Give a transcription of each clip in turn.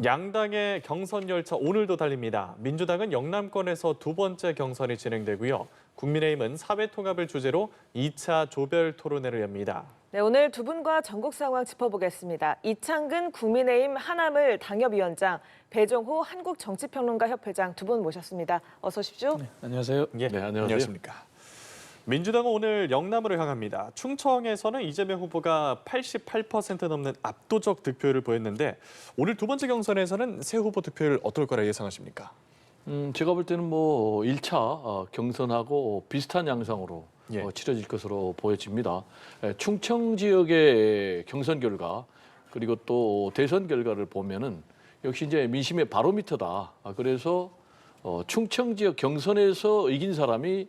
양당의 경선 열차 오늘도 달립니다. 민주당은 영남권에서 두 번째 경선이 진행되고요. 국민의힘은 사회 통합을 주제로 2차 조별 토론회를 엽니다. 네, 오늘 두 분과 전국 상황 짚어보겠습니다. 이창근 국민의힘 하남을 당협위원장, 배종호 한국정치평론가 협회장 두 분 모셨습니다. 어서 오십시오. 네, 안녕하세요. 예, 네, 안녕하십니까. 민주당은 오늘 영남으로 향합니다. 충청에서는 이재명 후보가 88% 넘는 압도적 득표율을 보였는데 오늘 두 번째 경선에서는 새 후보 득표율 어떨 거라 예상하십니까? 제가 볼 때는 뭐 1차 경선하고 비슷한 양상으로 예. 치러질 것으로 보여집니다. 충청 지역의 경선 결과 그리고 또 대선 결과를 보면은 역시 이제 민심의 바로미터다. 그래서 충청 지역 경선에서 이긴 사람이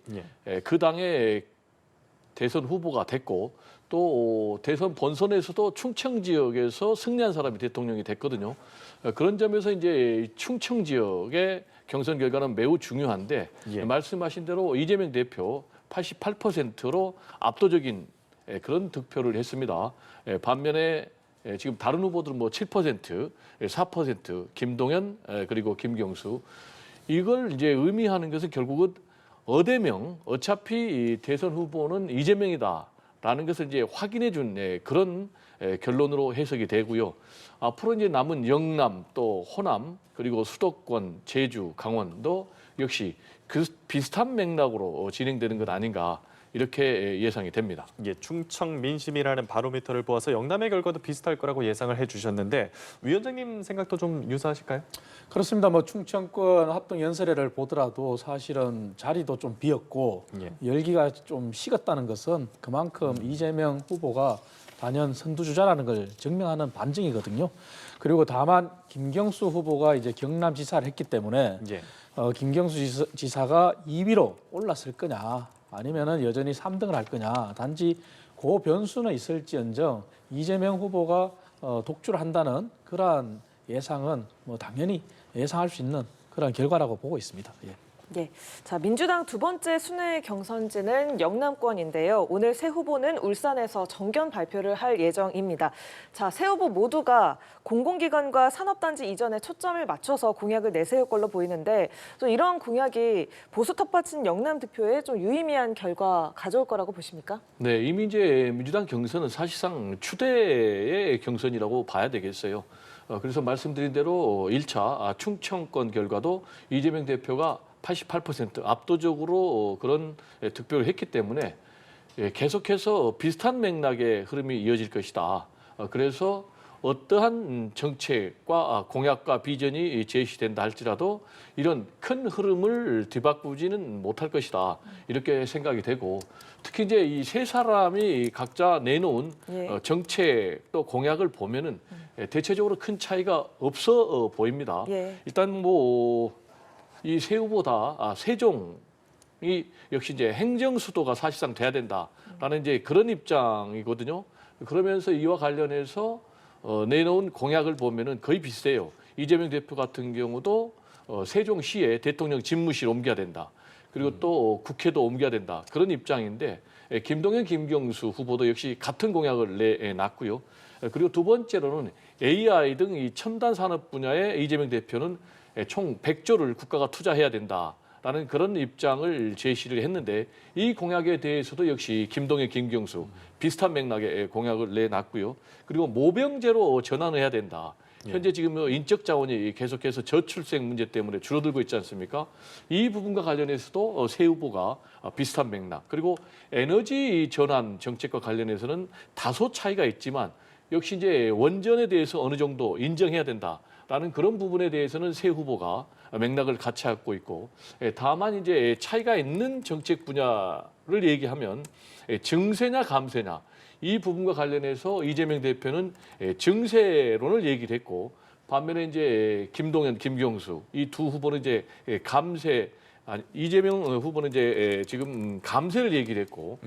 그 당의 대선 후보가 됐고 또 대선 본선에서도 충청 지역에서 승리한 사람이 대통령이 됐거든요. 그런 점에서 이제 충청 지역의 경선 결과는 매우 중요한데 말씀하신 대로 이재명 대표 88%로 압도적인 그런 득표를 했습니다. 반면에 지금 다른 후보들은 뭐 7%, 4%, 김동연 그리고 김경수 이걸 이제 의미하는 것은 결국은 어대명 어차피 이 대선 후보는 이재명이다라는 것을 이제 확인해 준 그런 결론으로 해석이 되고요. 앞으로 이제 남은 영남 또 호남 그리고 수도권 제주 강원도 역시 그 비슷한 맥락으로 진행되는 것 아닌가 이렇게 예상이 됩니다. 충청 민심이라는 바로미터를 보아서 영남의 결과도 비슷할 거라고 예상을 해주셨는데 위원장님 생각도 좀 유사하실까요? 그렇습니다. 뭐 충청권 합동 연설회를 보더라도 사실은 자리도 좀 비었고 열기가 좀 식었다는 것은 그만큼 이재명 후보가 단연 선두주자라는 걸 증명하는 반증이거든요. 그리고 다만 김경수 후보가 이제 경남지사를 했기 때문에 김경수 지사가 2위로 올랐을 거냐 아니면은 여전히 3등을 할 거냐 단지 그 변수는 있을지언정 이재명 후보가 독주를 한다는 그러한 예상은 뭐 당연히 예상할 수 있는 그런 결과라고 보고 있습니다. 예. 자, 민주당 두 번째 순회 경선지는 영남권인데요. 오늘 새 후보는 울산에서 정견 발표를 할 예정입니다. 자, 새 후보 모두가 공공기관과 산업단지 이전에 초점을 맞춰서 공약을 내세울 걸로 보이는데 또 이런 공약이 보수 텃밭인 영남 득표에 좀 유의미한 결과 가져올 거라고 보십니까? 네, 이미 이제 민주당 경선은 사실상 추대의 경선이라고 봐야 되겠어요. 그래서 말씀드린 대로 1차 충청권 결과도 이재명 대표가 88% 압도적으로 그런 득표를 했기 때문에 계속해서 비슷한 맥락의 흐름이 이어질 것이다. 그래서 어떠한 정책과 공약과 비전이 제시된다 할지라도 이런 큰 흐름을 뒤바꾸지는 못할 것이다. 이렇게 생각이 되고 특히 이제 이 세 사람이 각자 내놓은 정책 또 공약을 보면은 대체적으로 큰 차이가 없어 보입니다. 일단 뭐 이 세 후보다 세종이 역시 이제 행정 수도가 사실상 돼야 된다라는 이제 그런 입장이거든요. 그러면서 이와 관련해서 내놓은 공약을 보면은 거의 비슷해요. 이재명 대표 같은 경우도 세종시에 대통령 집무실 옮겨야 된다. 그리고 또 국회도 옮겨야 된다. 그런 입장인데 김동연, 김경수 후보도 역시 같은 공약을 내놨고요. 그리고 두 번째로는 AI 등 이 첨단 산업 분야에 이재명 대표는 총 100조를 국가가 투자해야 된다라는 그런 입장을 제시를 했는데 이 공약에 대해서도 역시 김동연, 김경수 비슷한 맥락의 공약을 내놨고요. 그리고 모병제로 전환을 해야 된다. 현재 지금 인적 자원이 계속해서 저출생 문제 때문에 줄어들고 있지 않습니까? 이 부분과 관련해서도 새 후보가 비슷한 맥락. 그리고 에너지 전환 정책과 관련해서는 다소 차이가 있지만 역시 이제 원전에 대해서 어느 정도 인정해야 된다라는 그런 부분에 대해서는 새 후보가 맥락을 같이 갖고 있고 다만 이제 차이가 있는 정책 분야를 얘기하면 증세냐 감세냐 이 부분과 관련해서 이재명 대표는 증세론을 얘기를 했고 반면에 이제 김동연, 김경수 이 두 후보는 이제 감세 이재명 후보는 이제 지금 감세를 얘기를 했고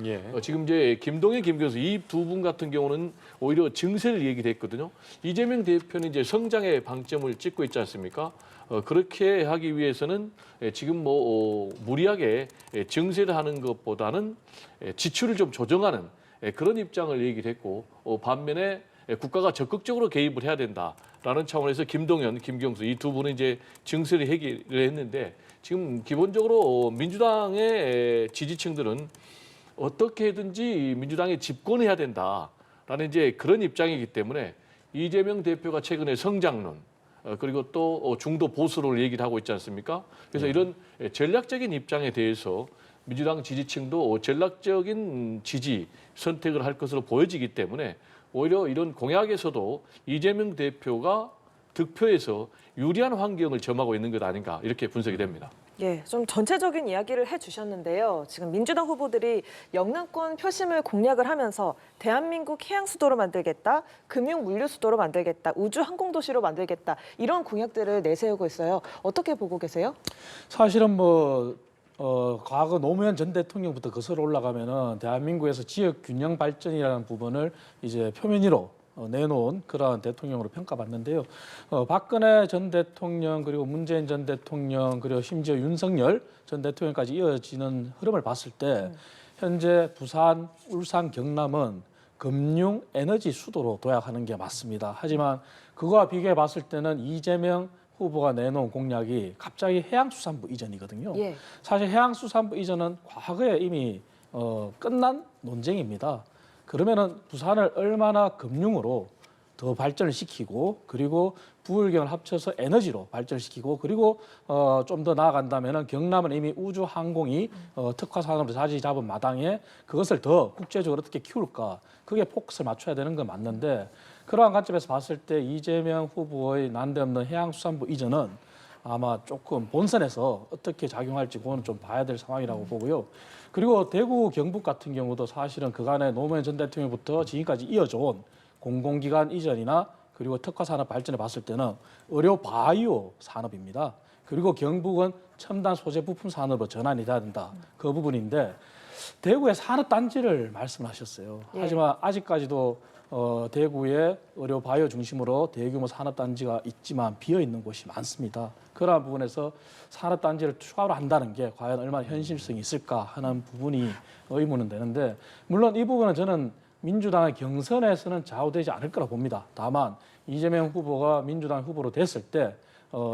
지금 이제 김동연, 김경수 이 두 분 같은 경우는 오히려 증세를 얘기를 했거든요. 이재명 대표는 이제 성장의 방점을 찍고 있지 않습니까? 그렇게 하기 위해서는 지금 뭐 무리하게 증세를 하는 것보다는 지출을 좀 조정하는 그런 입장을 얘기를 했고 반면에 국가가 적극적으로 개입을 해야 된다라는 차원에서 김동연, 김경수 이 두 분은 이제 증세를 해결을 했는데 지금 기본적으로 민주당의 지지층들은 어떻게든지 민주당이 집권해야 된다라는 이제 그런 입장이기 때문에 이재명 대표가 최근에 성장론 그리고 또 중도 보수를 얘기를 하고 있지 않습니까? 그래서 이런 전략적인 입장에 대해서 민주당 지지층도 전략적인 지지 선택을 할 것으로 보여지기 때문에 오히려 이런 공약에서도 이재명 대표가 득표에서 유리한 환경을 점하고 있는 것 아닌가 이렇게 분석이 됩니다. 예, 좀 전체적인 이야기를 해주셨는데요. 지금 민주당 후보들이 영남권 표심을 공략을 하면서 대한민국 해양 수도로 만들겠다, 금융 물류 수도로 만들겠다, 우주 항공 도시로 만들겠다 이런 공약들을 내세우고 있어요. 어떻게 보고 계세요? 사실은 과거 노무현 전 대통령부터 거슬러 올라가면은 대한민국에서 지역 균형 발전이라는 부분을 이제 표면 위로 내놓은 그러한 대통령으로 평가받는데요. 박근혜 전 대통령 그리고 문재인 전 대통령 그리고 심지어 윤석열 전 대통령까지 이어지는 흐름을 봤을 때 현재 부산, 울산, 경남은 금융, 에너지 수도로 도약하는 게 맞습니다. 하지만 그거와 비교해 봤을 때는 이재명 후보가 내놓은 공약이 갑자기 해양수산부 이전이거든요. 예. 사실 해양수산부 이전은 과거에 이미 끝난 논쟁입니다. 그러면은 부산을 얼마나 금융으로 더 발전을 시키고 그리고 부울경을 합쳐서 에너지로 발전시키고 그리고 좀 더 나아간다면은 경남은 이미 우주 항공이 특화 산업으로 자리 잡은 마당에 그것을 더 국제적으로 어떻게 키울까 그게 포커스를 맞춰야 되는 건 맞는데 그러한 관점에서 봤을 때 이재명 후보의 난데없는 해양수산부 이전은 아마 조금 본선에서 어떻게 작용할지 그건 좀 봐야 될 상황이라고 보고요. 그리고 대구 경북 같은 경우도 사실은 그간의 노무현 전 대통령부터 지금까지 이어져 온 공공기관 이전이나 그리고 특화 산업 발전을 봤을 때는 의료 바이오 산업입니다. 그리고 경북은 첨단 소재 부품 산업으로 전환이 돼야 된다. 그 부분인데 대구의 산업단지를 말씀하셨어요. 예. 하지만 아직까지도 대구의 의료 바이오 중심으로 대규모 산업단지가 있지만 비어 있는 곳이 많습니다. 그러한 부분에서 산업단지를 추가로 한다는 게 과연 얼마나 현실성이 있을까 하는 부분이 의문은 되는데 물론 이 부분은 저는 민주당의 경선에서는 좌우되지 않을 거라 봅니다. 다만 이재명 후보가 민주당 후보로 됐을 때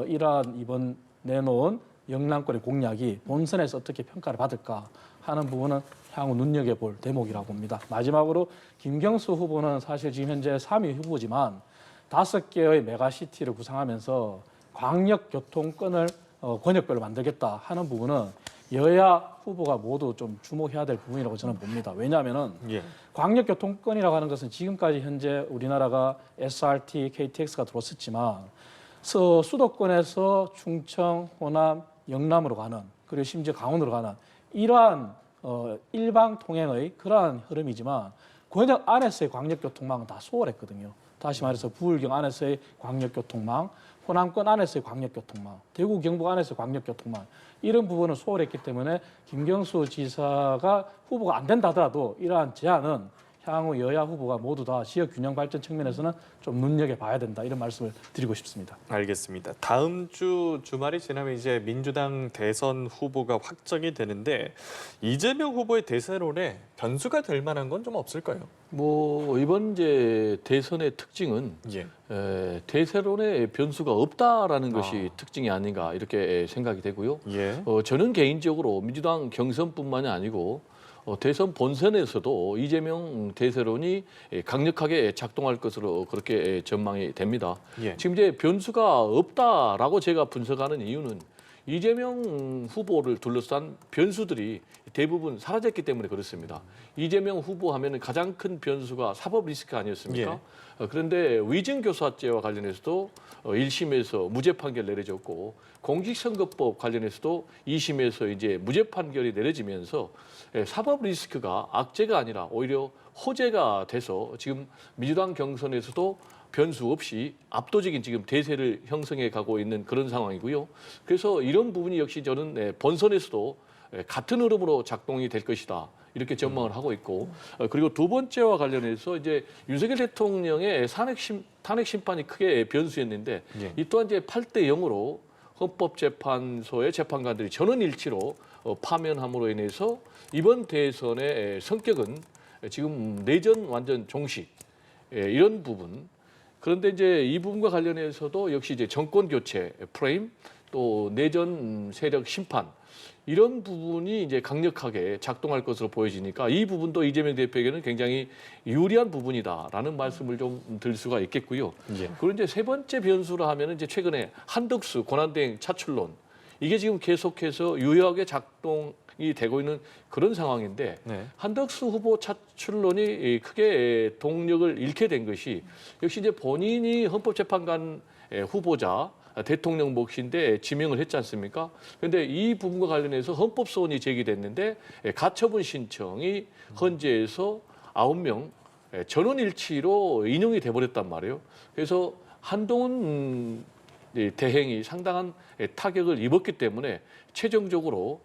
이러한 이번 내놓은 영남권의 공약이 본선에서 어떻게 평가를 받을까 하는 부분은 향후 눈여겨볼 대목이라고 봅니다. 마지막으로 김경수 후보는 사실 지금 현재 3위 후보지만 5개의 메가시티를 구상하면서 광역교통권을 권역별로 만들겠다 하는 부분은 여야 후보가 모두 좀 주목해야 될 부분이라고 저는 봅니다. 왜냐하면은 광역교통권이라고 하는 것은 지금까지 현재 우리나라가 SRT, KTX가 들어왔었지만 수도권에서 충청, 호남, 영남으로 가는 그리고 심지어 강원으로 가는 이러한 일방 통행의 그러한 흐름이지만 권역 안에서의 광역교통망은 다 소홀했거든요. 다시 말해서 부울경 안에서의 광역교통망, 호남권 안에서의 광역교통망, 대구 경북 안에서의 광역교통망 이런 부분은 소홀했기 때문에 김경수 지사가 후보가 안 된다 하더라도 이러한 제안은 향후 여야 후보가 모두 다 지역 균형 발전 측면에서는 좀 눈여겨봐야 된다 이런 말씀을 드리고 싶습니다. 알겠습니다. 다음 주 주말이 지나면 이제 민주당 대선 후보가 확정이 되는데 이재명 후보의 대세론에 변수가 될 만한 건 좀 없을까요? 이번 이제 대선의 특징은 대세론에 변수가 없다라는 것이 특징이 아닌가 이렇게 생각이 되고요. 저는 개인적으로 민주당 경선뿐만이 아니고 대선 본선에서도 이재명 대세론이 강력하게 작동할 것으로 그렇게 전망이 됩니다. 지금 이제 변수가 없다라고 제가 분석하는 이유는 이재명 후보를 둘러싼 변수들이 대부분 사라졌기 때문에 그렇습니다. 이재명 후보 하면은 가장 큰 변수가 사법 리스크 아니었습니까? 그런데 위증교사죄와 관련해서도 1심에서 무죄 판결 내려졌고 공직선거법 관련해서도 2심에서 이제 무죄 판결이 내려지면서 사법 리스크가 악재가 아니라 오히려 호재가 돼서 지금 민주당 경선에서도 변수 없이 압도적인 지금 대세를 형성해 가고 있는 그런 상황이고요. 그래서 이런 부분이 역시 저는 본선에서도 같은 흐름으로 작동이 될 것이다. 이렇게 전망을 하고 있고 그리고 두 번째와 관련해서 이제 윤석열 대통령의 탄핵 심판이 크게 변수였는데 이 또한 이제 8대 0으로 헌법재판소의 재판관들이 전원 일치로 파면함으로 인해서 이번 대선의 성격은 지금 내전 완전 종식 이런 부분. 그런데 이제 이 부분과 관련해서도 역시 이제 정권 교체 프레임 또 내전 세력 심판 이런 부분이 이제 강력하게 작동할 것으로 보여지니까 이 부분도 이재명 대표에게는 굉장히 유리한 부분이다라는 말씀을 좀 드릴 수가 있겠고요. 예. 그리고 이제 세 번째 변수로 하면은 이제 최근에 한덕수 권한대행 차출론 이게 지금 계속해서 유효하게 작동이 되고 있는 그런 상황인데 네. 한덕수 후보 차출론이 크게 동력을 잃게 된 것이 역시 이제 본인이 헌법재판관 후보자 대통령 몫인데 지명을 했지 않습니까? 그런데 이 부분과 관련해서 헌법 소원이 제기됐는데 가처분 신청이 헌재에서 9명 전원 일치로 인용이 돼버렸단 말이에요. 그래서 한동훈 대행이 상당한 타격을 입었기 때문에 최종적으로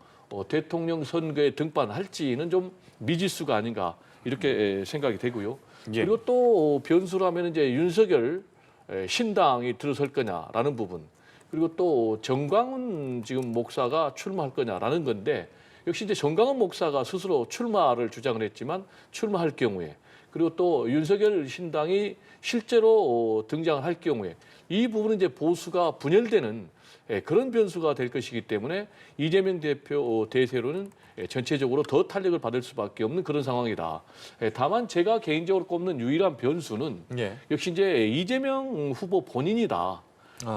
대통령 선거에 등반할지는 좀 미지수가 아닌가 이렇게 생각이 되고요. 예. 그리고 또 변수라면 이제 윤석열 신당이 들어설 거냐라는 부분. 그리고 또 정광훈 지금 목사가 출마할 거냐라는 건데 역시 이제 정광훈 목사가 스스로 출마를 주장을 했지만 출마할 경우에 그리고 또 윤석열 신당이 실제로 등장을 할 경우에 이 부분은 이제 보수가 분열되는 그런 변수가 될 것이기 때문에 이재명 대표 대세로는 전체적으로 더 탄력을 받을 수밖에 없는 그런 상황이다. 다만 제가 개인적으로 꼽는 유일한 변수는 예. 역시 이제 이재명 후보 본인이다.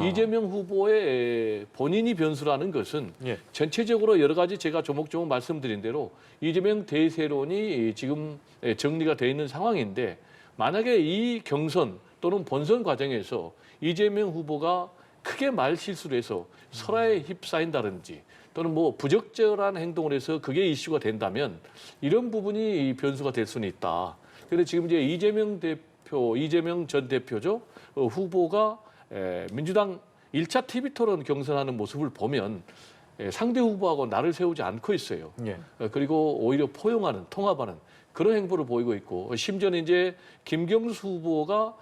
이재명 후보의 본인이 변수라는 것은 예. 전체적으로 여러 가지 제가 조목조목 말씀드린 대로 이재명 대세론이 지금 정리가 돼 있는 상황인데 만약에 이 경선 또는 본선 과정에서 이재명 후보가 크게 말 실수를 해서 설화에 휩싸인다든지 또는 뭐 부적절한 행동을 해서 그게 이슈가 된다면 이런 부분이 변수가 될 수는 있다. 그런데 지금 이제 이재명 전 대표죠 후보가 민주당 1차 TV 토론 경선하는 모습을 보면 상대 후보하고 나를 세우지 않고 있어요. 예. 그리고 오히려 포용하는, 통합하는 그런 행보를 보이고 있고 심지어는 이제 김경수 후보가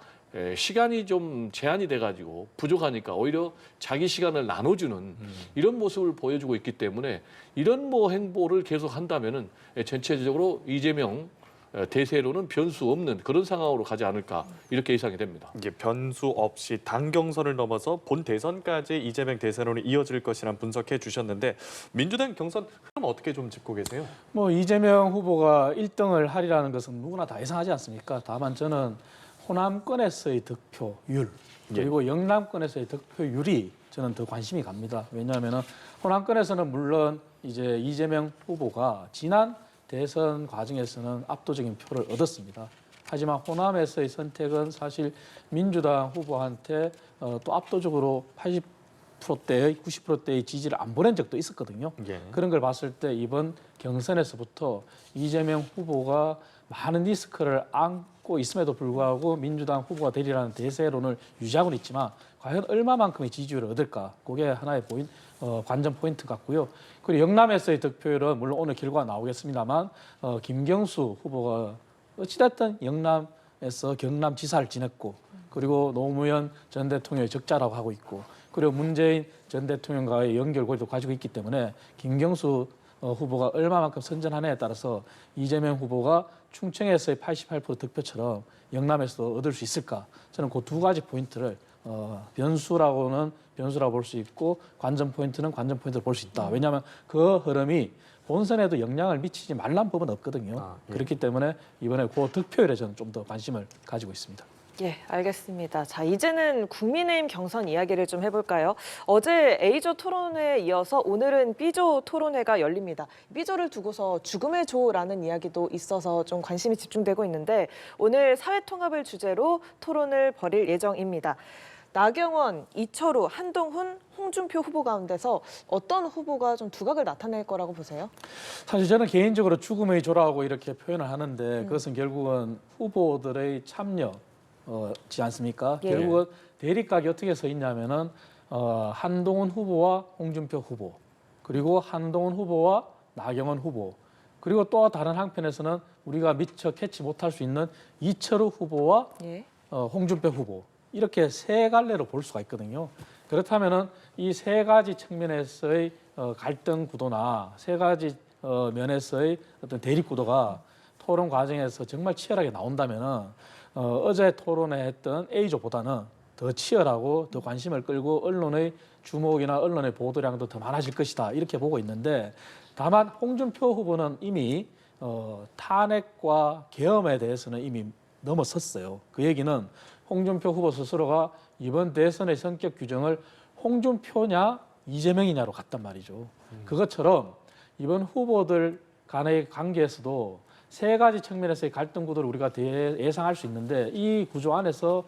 시간이 좀 제한이 돼가지고 부족하니까 오히려 자기 시간을 나눠주는 이런 모습을 보여주고 있기 때문에 이런 뭐 행보를 계속 한다면은 전체적으로 이재명 대세로는 변수 없는 그런 상황으로 가지 않을까 이렇게 예상이 됩니다. 이게 변수 없이 당 경선을 넘어서 본 대선까지 이재명 대세론이 이어질 것이란 분석해 주셨는데 민주당 경선 흐름 어떻게 좀 짚고 계세요? 뭐 이재명 후보가 1등을 하리라는 것은 누구나 다 예상하지 않습니까? 다만 저는 호남권에서의 득표율 그리고 영남권에서의 득표율이 저는 더 관심이 갑니다. 왜냐하면 호남권에서는 물론 이제 이재명 후보가 지난 대선 과정에서는 압도적인 표를 얻었습니다. 하지만 호남에서의 선택은 사실 민주당 후보한테 또 압도적으로 80%대의 90%대의 지지를 안 보낸 적도 있었거든요. 예. 그런 걸 봤을 때 이번 경선에서부터 이재명 후보가 많은 리스크를 안고 있음에도 불구하고 민주당 후보가 되리라는 대세론을 유지하고는 있지만 과연 얼마만큼의 지지율을 얻을까? 그게 하나의 관전 포인트 같고요. 그리고 영남에서의 득표율은 물론 오늘 결과가 나오겠습니다만 김경수 후보가 어찌됐든 영남에서 경남지사를 지냈고 그리고 노무현 전 대통령의 적자라고 하고 있고 그리고 문재인 전 대통령과의 연결고리도 가지고 있기 때문에 김경수 후보가 얼마만큼 선전하느냐에 따라서 이재명 후보가 충청에서의 88% 득표처럼 영남에서도 얻을 수 있을까? 저는 그 두 가지 포인트를 변수라고 볼 수 있고 관전 포인트는 관전 포인트로 볼 수 있다. 왜냐하면 그 흐름이 본선에도 영향을 미치지 말란 법은 없거든요. 예. 그렇기 때문에 이번에 그 득표율에 저는 좀 더 관심을 가지고 있습니다. 예, 알겠습니다. 자, 이제는 국민의힘 경선 이야기를 좀 해볼까요? 어제 A조 토론회에 이어서 오늘은 B조 토론회가 열립니다. B조를 두고서 죽음의 조라는 이야기도 있어서 좀 관심이 집중되고 있는데 오늘 사회통합을 주제로 토론을 벌일 예정입니다. 나경원, 이철우, 한동훈, 홍준표 후보 가운데서 어떤 후보가 좀 두각을 나타낼 거라고 보세요? 사실 저는 개인적으로 죽음의 조라고 이렇게 표현을 하는데 그것은 결국은 후보들의 참여지 않습니까? 예. 결국은 대립각이 어떻게 서 있냐면은 한동훈 후보와 홍준표 후보 그리고 한동훈 후보와 나경원 후보 그리고 또 다른 한편에서는 우리가 미처 캐치 못할 수 있는 이철우 후보와 예. 홍준표 후보 이렇게 세 갈래로 볼 수가 있거든요. 그렇다면은 이 세 가지 측면에서의 갈등 구도나 세 가지 면에서의 어떤 대립 구도가 토론 과정에서 정말 치열하게 나온다면은 어제 토론회 했던 A조보다는 더 치열하고 더 관심을 끌고 언론의 주목이나 언론의 보도량도 더 많아질 것이다 이렇게 보고 있는데 다만 홍준표 후보는 이미 탄핵과 계엄에 대해서는 이미 넘어섰어요. 그 얘기는 홍준표 후보 스스로가 이번 대선의 성격 규정을 홍준표냐 이재명이냐로 갔단 말이죠. 그것처럼 이번 후보들 간의 관계에서도 세 가지 측면에서의 갈등 구도를 우리가 예상할 수 있는데 이 구조 안에서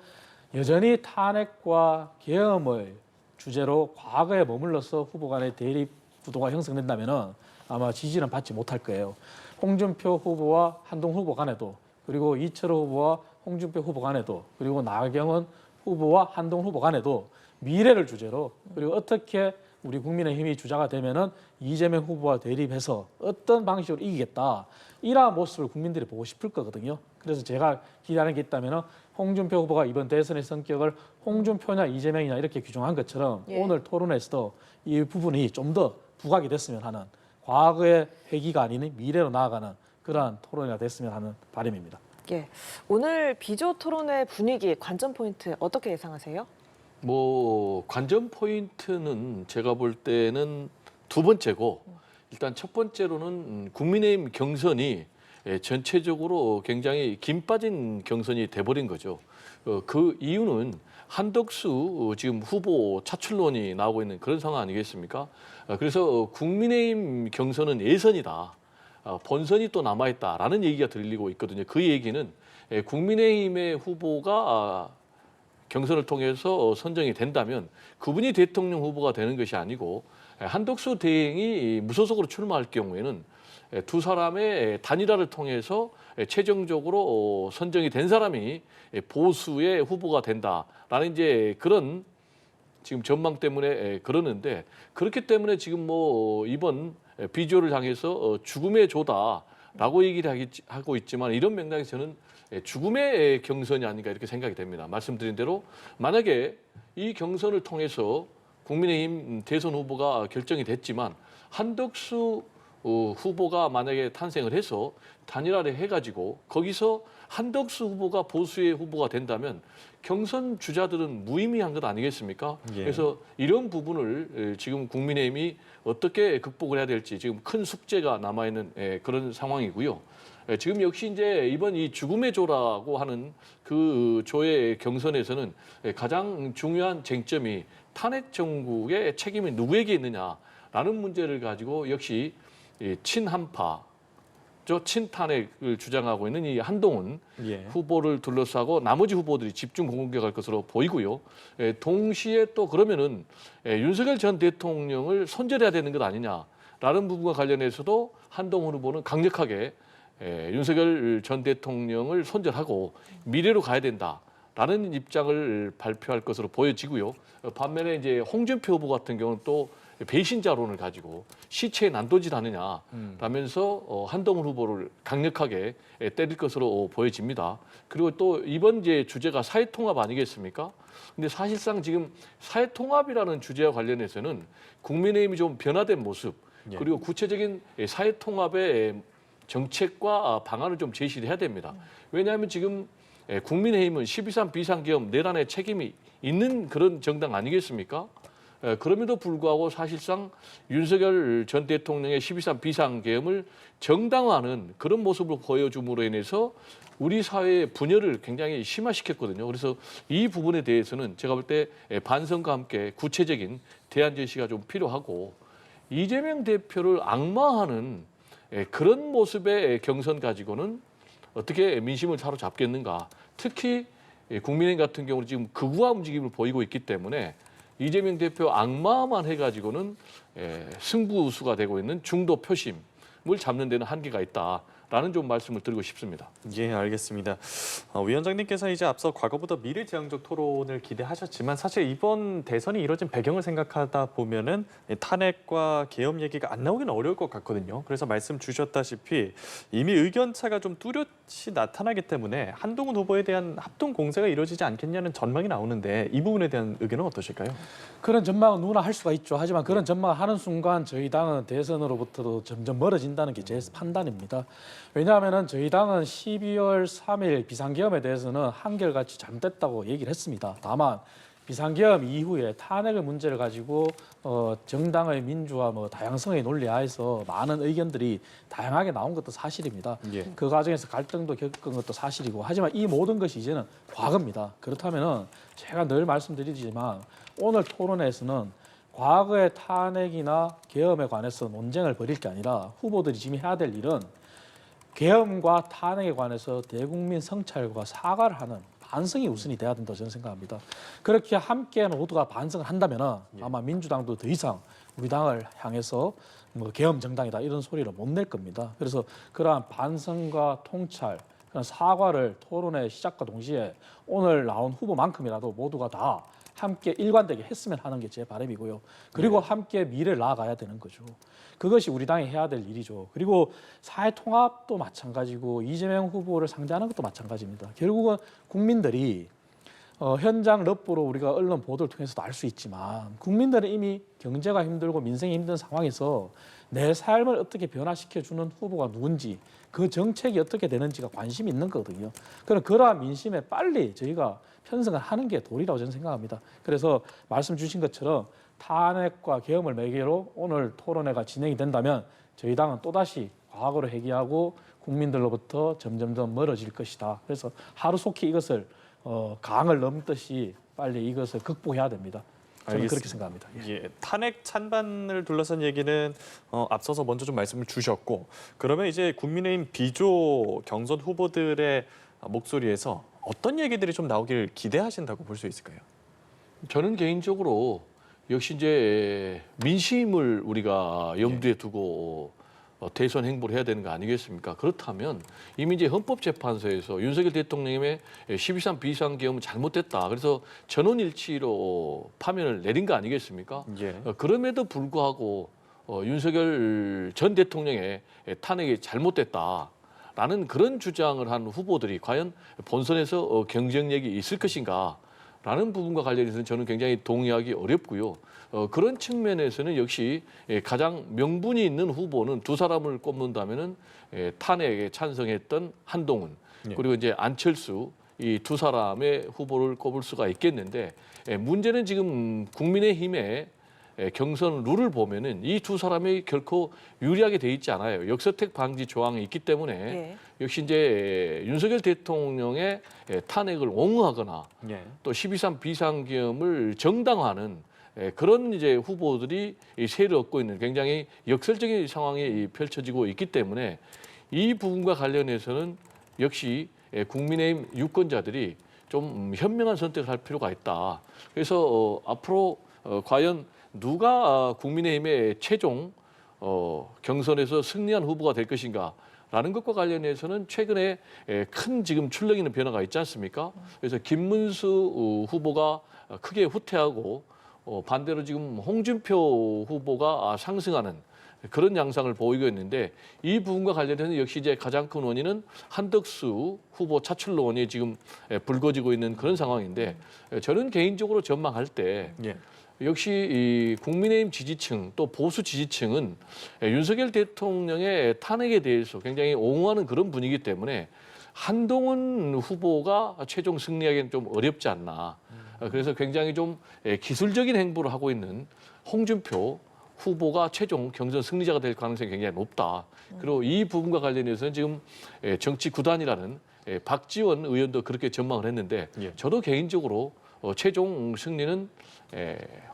여전히 탄핵과 계엄을 주제로 과거에 머물러서 후보 간의 대립 구도가 형성된다면 아마 지지는 받지 못할 거예요. 홍준표 후보와 한동훈 후보 간에도 그리고 이철호 후보와 홍준표 후보 간에도 그리고 나경원 후보와 한동훈 후보 간에도 미래를 주제로 그리고 어떻게 우리 국민의힘이 주자가 되면은 이재명 후보와 대립해서 어떤 방식으로 이기겠다 이러한 모습을 국민들이 보고 싶을 거거든요. 그래서 제가 기대하는 게 있다면은 홍준표 후보가 이번 대선의 성격을 홍준표냐 이재명이냐 이렇게 규정한 것처럼 예. 오늘 토론에서도 이 부분이 좀 더 부각이 됐으면 하는 과거의 회기가 아닌 미래로 나아가는 그러한 토론이 됐으면 하는 바람입니다. 예. 오늘 비조 토론회 분위기 관전 포인트 어떻게 예상하세요? 뭐 관전 포인트는 제가 볼 때는 두 번째고 일단 첫 번째로는 국민의힘 경선이 전체적으로 굉장히 김 빠진 경선이 돼버린 거죠. 그 이유는 한덕수 지금 후보 차출론이 나오고 있는 그런 상황 아니겠습니까? 그래서 국민의힘 경선은 예선이다. 본선이 또 남아있다라는 얘기가 들리고 있거든요. 그 얘기는 국민의힘의 후보가 경선을 통해서 선정이 된다면 그분이 대통령 후보가 되는 것이 아니고 한덕수 대행이 무소속으로 출마할 경우에는 두 사람의 단일화를 통해서 최종적으로 선정이 된 사람이 보수의 후보가 된다라는 이제 그런 지금 전망 때문에 그러는데 그렇기 때문에 지금 뭐 이번 비조를 향해서 죽음의 조다라고 얘기를 하고 있지만 이런 맥락에서 저는 죽음의 경선이 아닌가 이렇게 생각이 됩니다. 말씀드린 대로 만약에 이 경선을 통해서 국민의힘 대선 후보가 결정이 됐지만 한덕수 후보가 만약에 탄생을 해서 단일화를 해가지고 거기서 한덕수 후보가 보수의 후보가 된다면 경선 주자들은 무의미한 것 아니겠습니까? 예. 그래서 이런 부분을 지금 국민의힘이 어떻게 극복을 해야 될지 지금 큰 숙제가 남아있는 그런 상황이고요. 지금 역시 이제 이번 이 죽음의 조라고 하는 그 조의 경선에서는 가장 중요한 쟁점이 탄핵 정국의 책임이 누구에게 있느냐라는 문제를 가지고 역시 친한파, 친탄핵을 주장하고 있는 이 한동훈 예. 후보를 둘러싸고 나머지 후보들이 집중 공격할 것으로 보이고요. 동시에 또 그러면은 윤석열 전 대통령을 손절해야 되는 것 아니냐라는 부분과 관련해서도 한동훈 후보는 강력하게 윤석열 전 대통령을 손절하고 미래로 가야 된다라는 입장을 발표할 것으로 보여지고요. 반면에 이제 홍준표 후보 같은 경우는 또 배신자론을 가지고 시체에 난도질하느냐라면서 한동훈 후보를 강력하게 때릴 것으로 보여집니다. 그리고 또 이번 이제 주제가 사회통합 아니겠습니까? 근데 사실상 지금 사회통합이라는 주제와 관련해서는 국민의힘이 좀 변화된 모습 그리고 구체적인 사회통합의 정책과 방안을 좀 제시를 해야 됩니다. 왜냐하면 지금 국민의힘은 12.3 비상계엄 내란의 책임이 있는 그런 정당 아니겠습니까? 그럼에도 불구하고 사실상 윤석열 전 대통령의 12.3 비상계엄을 정당화하는 그런 모습을 보여줌으로 인해서 우리 사회의 분열을 굉장히 심화시켰거든요. 그래서 이 부분에 대해서는 제가 볼 때 반성과 함께 구체적인 대안 제시가 좀 필요하고 이재명 대표를 악마하는 그런 모습의 경선 가지고는 어떻게 민심을 사로잡겠는가. 특히 국민의힘 같은 경우는 지금 극우화 움직임을 보이고 있기 때문에 이재명 대표 악마만 해가지고는 승부수가 되고 있는 중도 표심을 잡는 데는 한계가 있다라는 좀 말씀을 드리고 싶습니다. 예, 알겠습니다. 위원장님께서 이제 앞서 과거보다 미래지향적 토론을 기대하셨지만 사실 이번 대선이 이뤄진 배경을 생각하다 보면은 탄핵과 계엄 얘기가 안 나오기는 어려울 것 같거든요. 그래서 말씀 주셨다시피 이미 의견차가 좀 뚜렷이 나타나기 때문에 한동훈 후보에 대한 합동 공세가 이루어지지 않겠냐는 전망이 나오는데 이 부분에 대한 의견은 어떠실까요? 그런 전망은 누구나 할 수가 있죠. 하지만 그런 전망을 하는 순간 저희 당은 대선으로부터도 점점 멀어진다는 게 제 판단입니다. 왜냐하면은 저희 당은 12월 3일 비상계엄에 대해서는 한결같이 잘못됐다고 얘기를 했습니다. 다만 비상계엄 이후에 탄핵의 문제를 가지고 정당의 민주화 다양성의 논리하에서 많은 의견들이 다양하게 나온 것도 사실입니다. 예. 그 과정에서 갈등도 겪은 것도 사실이고 하지만 이 모든 것이 이제는 과거입니다. 그렇다면은 제가 늘 말씀드리지만 오늘 토론회에서는 과거의 탄핵이나 계엄에 관해서 논쟁을 벌일 게 아니라 후보들이 지금 해야 될 일은 계엄과 탄핵에 관해서 대국민 성찰과 사과를 하는 반성이 우선이 돼야 된다고 저는 생각합니다. 그렇게 함께 모두가 반성을 한다면 아마 민주당도 더 이상 우리 당을 향해서 계엄 정당이다 이런 소리를 못 낼 겁니다. 그래서 그러한 반성과 통찰, 그런 사과를 토론의 시작과 동시에 오늘 나온 후보만큼이라도 모두가 다 함께 일관되게 했으면 하는 게 제 바람이고요. 그리고 함께 미래를 나아가야 되는 거죠. 그것이 우리 당이 해야 될 일이죠. 그리고 사회통합도 마찬가지고 이재명 후보를 상대하는 것도 마찬가지입니다. 결국은 국민들이 현장 럽보로 우리가 언론 보도를 통해서도 알 수 있지만 국민들은 이미 경제가 힘들고 민생이 힘든 상황에서 내 삶을 어떻게 변화시켜주는 후보가 누군지 그 정책이 어떻게 되는지가 관심이 있는 거거든요. 그럼 그러한 민심에 빨리 저희가 편성을 하는 게 도리라고 저는 생각합니다. 그래서 말씀 주신 것처럼 탄핵과 계엄을 매개로 오늘 토론회가 진행이 된다면 저희 당은 또다시 과거로 회귀하고 국민들로부터 점점점 멀어질 것이다. 그래서 하루속히 이것을 강을 넘듯이 빨리 이것을 극복해야 됩니다. 저는 그렇게 생각합니다. 예, 탄핵 찬반을 둘러싼 얘기는 앞서서 먼저 좀 말씀을 주셨고 그러면 이제 국민의힘 비조 경선 후보들의 목소리에서 어떤 얘기들이 좀 나오길 기대하신다고 볼 수 있을까요? 저는 개인적으로 역시 이제 민심을 우리가 염두에 두고 대선 행보를 해야 되는 거 아니겠습니까? 그렇다면 이미 이제 헌법재판소에서 윤석열 대통령의 12.3 비상계엄은 잘못됐다. 그래서 전원일치로 파면을 내린 거 아니겠습니까? 예. 그럼에도 불구하고 윤석열 전 대통령의 탄핵이 잘못됐다라는 그런 주장을 한 후보들이 과연 본선에서 경쟁력이 있을 것인가? 라는 부분과 관련해서는 저는 굉장히 동의하기 어렵고요. 그런 측면에서는 역시 가장 명분이 있는 후보는 두 사람을 꼽는다면은 탄핵에 찬성했던 한동훈 그리고 이제 안철수 이 두 사람의 후보를 꼽을 수가 있겠는데 문제는 지금 국민의힘의 경선 룰을 보면은 이 두 사람이 결코 유리하게 돼 있지 않아요. 역선택 방지 조항이 있기 때문에 예. 역시 이제 윤석열 대통령의 탄핵을 옹호하거나 예. 또 12.3 비상계엄을 정당화하는 그런 이제 후보들이 이 세를 얻고 있는 굉장히 역설적인 상황이 펼쳐지고 있기 때문에 이 부분과 관련해서는 역시 국민의힘 유권자들이 좀 현명한 선택을 할 필요가 있다. 그래서 앞으로 과연 누가 국민의힘의 최종 경선에서 승리한 후보가 될 것인가? 라는 것과 관련해서는 최근에 큰 지금 출렁 있는 변화가 있지 않습니까? 그래서 김문수 후보가 크게 후퇴하고 반대로 지금 홍준표 후보가 상승하는 그런 양상을 보이고 있는데 이 부분과 관련해서는 역시 이제 가장 큰 원인은 한덕수 후보 차출론이 지금 불거지고 있는 그런 상황인데 저는 개인적으로 전망할 때 예. 역시 이 국민의힘 지지층 또 보수 지지층은 윤석열 대통령의 탄핵에 대해서 굉장히 옹호하는 그런 분위기 때문에 한동훈 후보가 최종 승리하기는 좀 어렵지 않나. 그래서 굉장히 좀 기술적인 행보를 하고 있는 홍준표 후보가 최종 경선 승리자가 될 가능성이 굉장히 높다. 그리고 이 부분과 관련해서는 지금 정치 구단이라는 박지원 의원도 그렇게 전망을 했는데 예. 저도 개인적으로 최종 승리는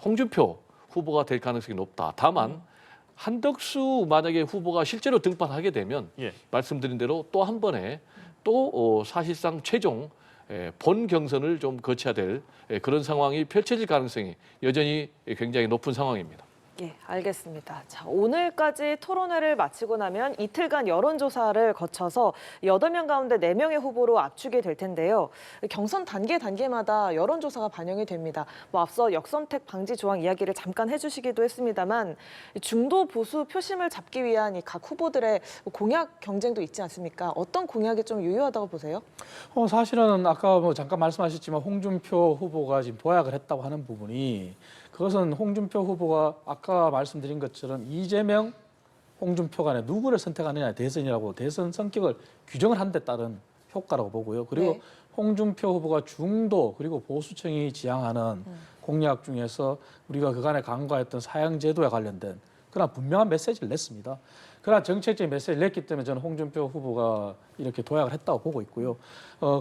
홍준표 후보가 될 가능성이 높다. 다만 한덕수 만약에 후보가 실제로 등판하게 되면 예. 말씀드린 대로 또 한 번에 또 사실상 최종 본 경선을 좀 거쳐야 될 그런 상황이 펼쳐질 가능성이 여전히 굉장히 높은 상황입니다. 예, 알겠습니다. 자, 오늘까지 토론회를 마치고 나면 이틀간 여론조사를 거쳐서 8명 가운데 4명의 후보로 압축이 될 텐데요. 경선 단계마다 여론조사가 반영이 됩니다. 앞서 역선택 방지 조항 이야기를 잠깐 해주시기도 했습니다만 중도 보수 표심을 잡기 위한 이 각 후보들의 공약 경쟁도 있지 않습니까? 어떤 공약이 좀 유효하다고 보세요? 사실은 아까 잠깐 말씀하셨지만 홍준표 후보가 지금 도약을 했다고 하는 부분이 그것은 홍준표 후보가 아까 말씀드린 것처럼 이재명 홍준표 간에 누구를 선택하느냐 대선이라고 대선 성격을 규정을 한 데 따른 효과라고 보고요. 그리고 네. 홍준표 후보가 중도 그리고 보수층이 지향하는 공약 중에서 우리가 그간에 강구했던 사형제도에 관련된 그런 분명한 메시지를 냈습니다. 그런 정책적인 메시지를 냈기 때문에 저는 홍준표 후보가 이렇게 도약을 했다고 보고 있고요.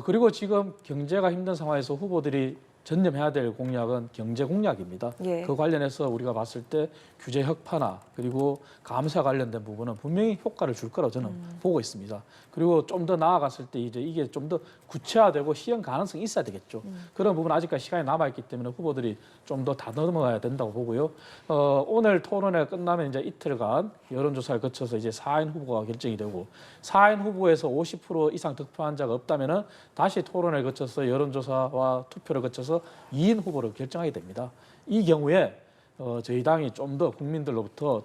그리고 지금 경제가 힘든 상황에서 후보들이 전념해야 될 공약은 경제 공약입니다. 예. 그 관련해서 우리가 봤을 때 규제 혁파나 그리고 감사 관련된 부분은 분명히 효과를 줄 거라고 저는 보고 있습니다. 그리고 좀 더 나아갔을 때 이제 이게 좀 더 구체화되고 시행 가능성이 있어야 되겠죠. 그런 부분 아직까지 시간이 남아있기 때문에 후보들이 좀 더 다듬어야 된다고 보고요. 오늘 토론회 끝나면 이제 이틀간 여론조사를 거쳐서 이제 4인 후보가 결정이 되고 4인 후보에서 50% 이상 득표한 자가 없다면은 다시 토론회를 거쳐서 여론조사와 투표를 거쳐서 2인 후보를 결정하게 됩니다. 이 경우에 저희 당이 좀 더 국민들로부터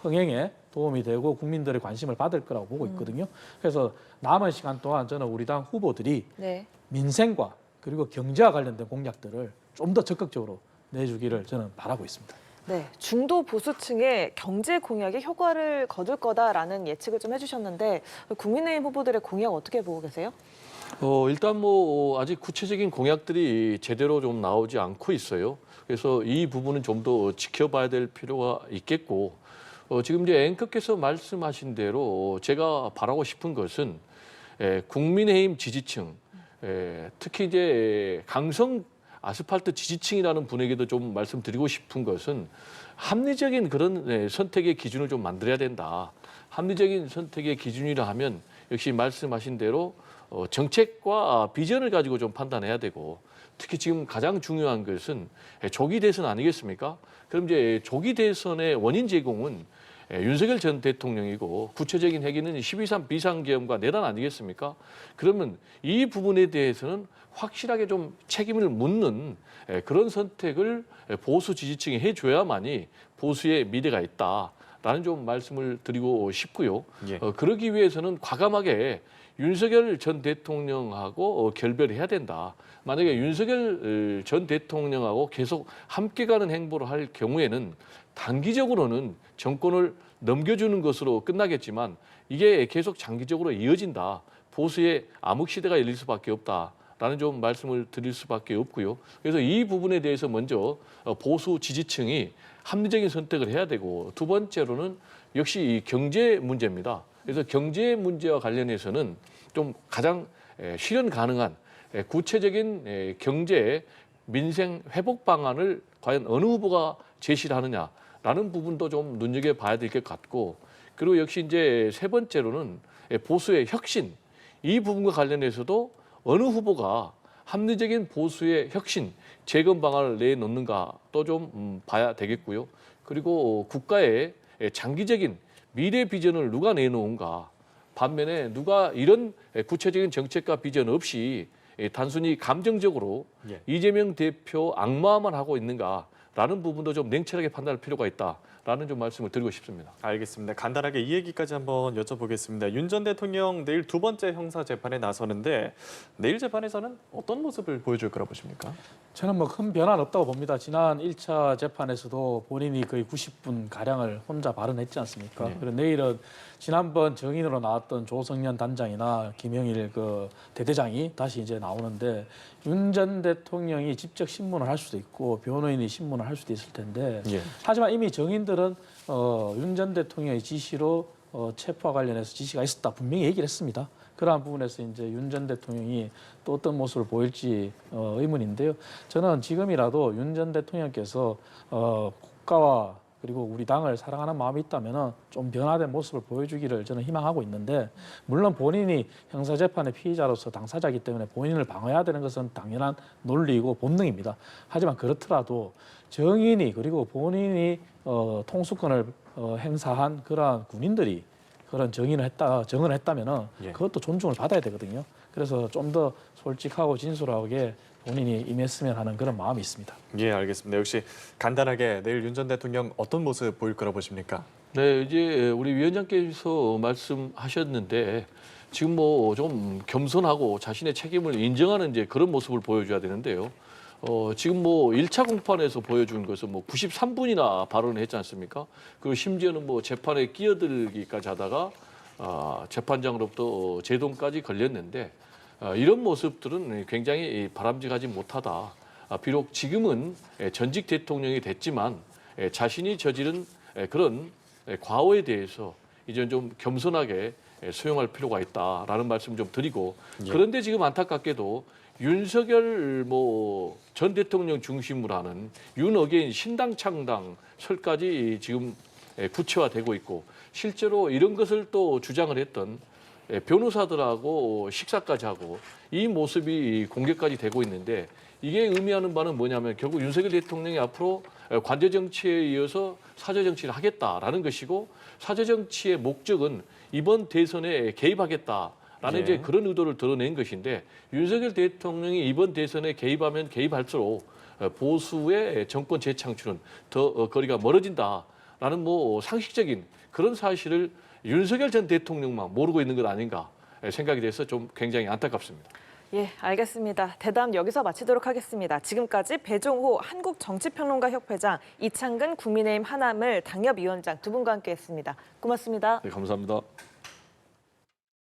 흥행에 도움이 되고 국민들의 관심을 받을 거라고 보고 있거든요. 그래서 남은 시간 동안 저는 우리 당 후보들이 네. 민생과 그리고 경제와 관련된 공약들을 좀 더 적극적으로 내주기를 저는 바라고 있습니다. 네, 중도 보수층의 경제 공약이 효과를 거둘 거다라는 예측을 좀 해주셨는데 국민의힘 후보들의 공약 어떻게 보고 계세요? 일단 뭐 아직 구체적인 공약들이 제대로 좀 나오지 않고 있어요. 그래서 이 부분은 좀 더 지켜봐야 될 필요가 있겠고, 지금 이제 앵커께서 말씀하신 대로 제가 바라고 싶은 것은 국민의힘 지지층, 특히 이제 강성 아스팔트 지지층이라는 분에게도 좀 말씀드리고 싶은 것은 합리적인 그런 선택의 기준을 좀 만들어야 된다. 합리적인 선택의 기준이라 하면 역시 말씀하신 대로 정책과 비전을 가지고 좀 판단해야 되고, 특히 지금 가장 중요한 것은 조기 대선 아니겠습니까? 그럼 이제 조기 대선의 원인 제공은 윤석열 전 대통령이고 구체적인 핵인은 12.3 비상계엄과 내란 아니겠습니까? 그러면 이 부분에 대해서는 확실하게 좀 책임을 묻는 그런 선택을 보수 지지층이 해줘야만이 보수의 미래가 있다라는 좀 말씀을 드리고 싶고요. 예. 그러기 위해서는 과감하게 윤석열 전 대통령하고 결별해야 된다. 만약에 윤석열 전 대통령하고 계속 함께 가는 행보를 할 경우에는 단기적으로는 정권을 넘겨주는 것으로 끝나겠지만 이게 계속 장기적으로 이어진다. 보수의 암흑시대가 열릴 수밖에 없다라는 좀 말씀을 드릴 수밖에 없고요. 그래서 이 부분에 대해서 먼저 보수 지지층이 합리적인 선택을 해야 되고, 두 번째로는 역시 이 경제 문제입니다. 그래서 경제 문제와 관련해서는 좀 가장 실현 가능한 구체적인 경제 민생 회복 방안을 과연 어느 후보가 제시를 하느냐라는 부분도 좀 눈여겨봐야 될 것 같고, 그리고 역시 이제 세 번째로는 보수의 혁신, 이 부분과 관련해서도 어느 후보가 합리적인 보수의 혁신, 재건 방안을 내놓는가 또 좀 봐야 되겠고요. 그리고 국가의 장기적인 미래 비전을 누가 내놓은가, 반면에 누가 이런 구체적인 정책과 비전 없이 단순히 감정적으로 예. 이재명 대표 악마만 하고 있는가라는 부분도 좀 냉철하게 판단할 필요가 있다라는 좀 말씀을 드리고 싶습니다. 알겠습니다. 간단하게 이 얘기까지 한번 여쭤보겠습니다. 윤 전 대통령 내일 두 번째 형사 재판에 나서는데 내일 재판에서는 어떤 모습을 보여줄 거라 보십니까? 저는 뭐 큰 변화는 없다고 봅니다. 지난 1차 재판에서도 본인이 거의 90분 가량을 혼자 발언했지 않습니까? 네. 그리고 내일은 지난번 증인으로 나왔던 조성년 단장이나 김영일 그 대대장이 다시 이제 나오는데, 윤 전 대통령이 직접 신문을 할 수도 있고 변호인이 신문을 할 수도 있을 텐데, 예. 하지만 이미 증인들은 윤 전 대통령의 지시로 체포와 관련해서 지시가 있었다 분명히 얘기를 했습니다. 그러한 부분에서 이제 윤 전 대통령이 또 어떤 모습을 보일지 의문인데요. 저는 지금이라도 윤 전 대통령께서 국가와 그리고 우리 당을 사랑하는 마음이 있다면 좀 변화된 모습을 보여주기를 저는 희망하고 있는데, 물론 본인이 형사재판의 피의자로서 당사자이기 때문에 본인을 방어해야 되는 것은 당연한 논리이고 본능입니다. 하지만 그렇더라도 정인이 그리고 본인이 통수권을 행사한 그러한 군인들이 그런 정인을 했다면은 예. 그것도 존중을 받아야 되거든요. 그래서 좀 더 솔직하고 진솔하게 본인이 임했으면 하는 그런 마음이 있습니다. 예, 알겠습니다. 역시 간단하게 내일 윤 전 대통령 어떤 모습 보일 거라 보십니까? 네, 이제 우리 위원장께서 말씀하셨는데 지금 뭐 좀 겸손하고 자신의 책임을 인정하는 이제 그런 모습을 보여줘야 되는데요. 지금 뭐 1차 공판에서 보여준 것은 뭐 93분이나 발언을 했지 않습니까? 그리고 심지어는 뭐 재판에 끼어들기까지 하다가 재판장으로부터 제동까지 걸렸는데 이런 모습들은 굉장히 바람직하지 못하다. 비록 지금은 전직 대통령이 됐지만 자신이 저지른 그런 과오에 대해서 이제 좀 겸손하게 수용할 필요가 있다라는 말씀 좀 드리고 그런데 지금 안타깝게도 윤석열 전 대통령 중심으로 하는 윤어게인 신당 창당 설까지 지금 구체화되고 있고 실제로 이런 것을 또 주장을 했던 변호사들하고 식사까지 하고 이 모습이 공개까지 되고 있는데 이게 의미하는 바는 뭐냐면 결국 윤석열 대통령이 앞으로 관제 정치에 이어서 사저 정치를 하겠다라는 것이고 사저 정치의 목적은 이번 대선에 개입하겠다라는 이제 그런 의도를 드러낸 것인데 윤석열 대통령이 이번 대선에 개입하면 개입할수록 보수의 정권 재창출은 더 거리가 멀어진다라는 상식적인 그런 사실을 윤석열 전 대통령만 모르고 있는 것 아닌가 생각이 돼서 좀 굉장히 안타깝습니다. 예, 알겠습니다. 대담 여기서 마치도록 하겠습니다. 지금까지 배종호 한국정치평론가협회장, 이창근 국민의힘 하남을 당협위원장 두 분과 함께했습니다. 고맙습니다. 네, 감사합니다.